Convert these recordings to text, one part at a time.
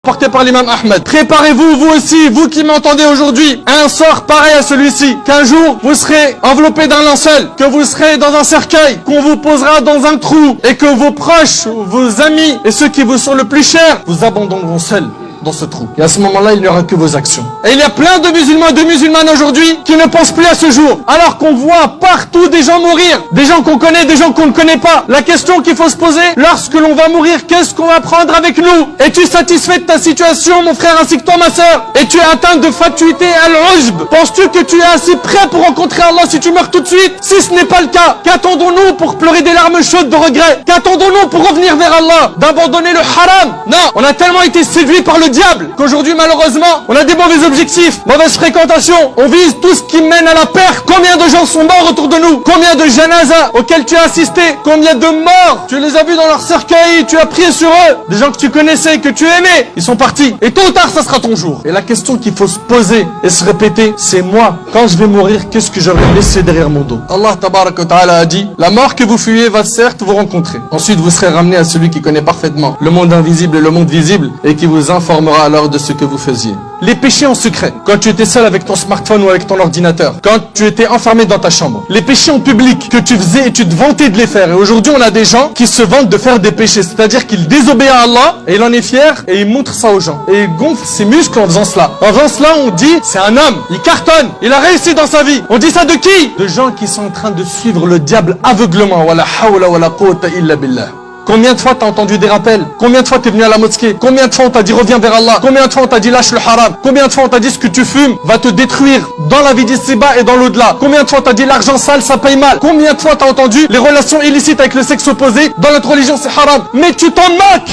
porté par l'imam Ahmed. Préparez-vous, vous aussi, vous qui m'entendez aujourd'hui, à un sort pareil à celui-ci. Qu'un jour, vous serez enveloppé d'un linceul, que vous serez dans un cercueil, qu'on vous posera dans un trou, et que vos proches, vos amis, et ceux qui vous sont le plus chers, vous abandonneront seuls dans ce trou. Et à ce moment-là, il n'y aura que vos actions. Et il y a plein de musulmans et de musulmanes aujourd'hui qui ne pensent plus à ce jour. Alors qu'on voit partout des gens mourir. Des gens qu'on connaît, des gens qu'on ne connaît pas. La question qu'il faut se poser, lorsque l'on va mourir, qu'est-ce qu'on va prendre avec nous? Es-tu satisfait de ta situation, mon frère, ainsi que toi, ma sœur? Es-tu atteint de fatuité al-ujb? Penses-tu que tu es assez prêt pour rencontrer Allah si tu meurs tout de suite? Si ce n'est pas le cas, qu'attendons-nous pour pleurer des larmes chaudes de regret? Qu'attendons-nous pour revenir vers Allah? D'abandonner le haram? Non, on a tellement été séduit par le diable qu'aujourd'hui malheureusement on a des mauvais objectifs, mauvaise fréquentation, on vise tout ce qui mène à la perte. Combien de gens sont morts autour de nous? Combien de janazas auxquels tu as assisté? Combien de morts tu les as vus dans leur cercueil? Tu as prié sur eux, des gens que tu connaissais, que tu aimais, ils sont partis, et tôt ou tard ça sera ton jour. Et la question qu'il faut se poser et se répéter, c'est moi, quand je vais mourir, qu'est-ce que j'aurais laissé derrière mon dos? Allah tabaraka wa ta'ala a dit, la mort que vous fuyez va certes vous rencontrer, ensuite vous serez ramené à celui qui connaît parfaitement le monde invisible et le monde visible, et qui vous informera alors de ce que vous faisiez. Les péchés en secret, quand tu étais seul avec ton smartphone ou avec ton ordinateur, quand tu étais enfermé dans ta chambre. Les péchés en public que tu faisais et tu te vantais de les faire. Et aujourd'hui on a des gens qui se vantent de faire des péchés, c'est-à-dire qu'ils désobéissent à Allah et il en est fier et il montre ça aux gens. Et il gonfle ses muscles en faisant cela. En faisant cela on dit c'est un homme, il cartonne, il a réussi dans sa vie. On dit ça de qui? De gens qui sont en train de suivre le diable aveuglement. Wala hawla wala quwwata illa billah. Combien de fois t'as entendu des rappels? Combien de fois t'es venu à la mosquée? Combien de fois on t'a dit reviens vers Allah? Combien de fois on t'a dit lâche le haram? Combien de fois on t'a dit ce que tu fumes va te détruire dans la vie d'ici-bas et dans l'au-delà? Combien de fois on t'a dit l'argent sale ça paye mal? Combien de fois t'as entendu les relations illicites avec le sexe opposé dans notre religion c'est haram? Mais tu t'en moques!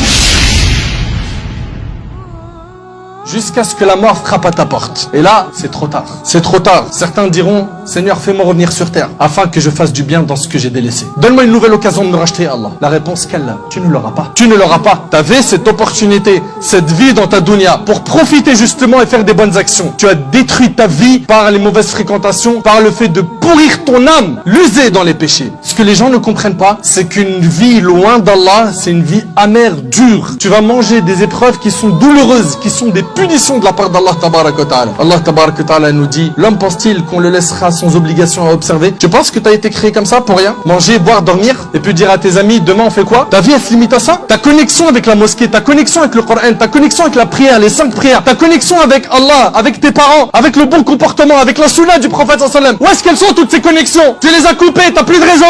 Jusqu'à ce que la mort frappe à ta porte. Et là, c'est trop tard. C'est trop tard. Certains diront, Seigneur, fais-moi revenir sur terre, afin que je fasse du bien dans ce que j'ai délaissé. Donne-moi une nouvelle occasion de me racheter, Allah. La réponse, qu'Allah, tu ne l'auras pas. Tu ne l'auras pas. Tu avais cette opportunité, cette vie dans ta dunya, pour profiter justement et faire des bonnes actions. Tu as détruit ta vie par les mauvaises fréquentations, par le fait de pourrir ton âme, l'user dans les péchés. Ce que les gens ne comprennent pas, c'est qu'une vie loin d'Allah, c'est une vie amère, dure. Tu vas manger des épreuves qui sont douloureuses, qui sont des punition de la part d'Allah tabaraka wa ta'ala. Allah tabaraka wa ta'ala nous dit, l'homme pense-t-il qu'on le laissera sans obligation à observer? Tu penses que tu as été créé comme ça pour rien? Manger, boire, dormir, et puis dire à tes amis, demain on fait quoi? Ta vie elle se limite à ça? Ta connexion avec la mosquée, ta connexion avec le Coran, ta connexion avec la prière, les 5 prières, ta connexion avec Allah, avec tes parents, avec le bon comportement, avec la sunna du prophète sallallahu alayhi wa sallam. Où est-ce qu'elles sont toutes ces connexions? Tu les as coupées, t'as plus de raison.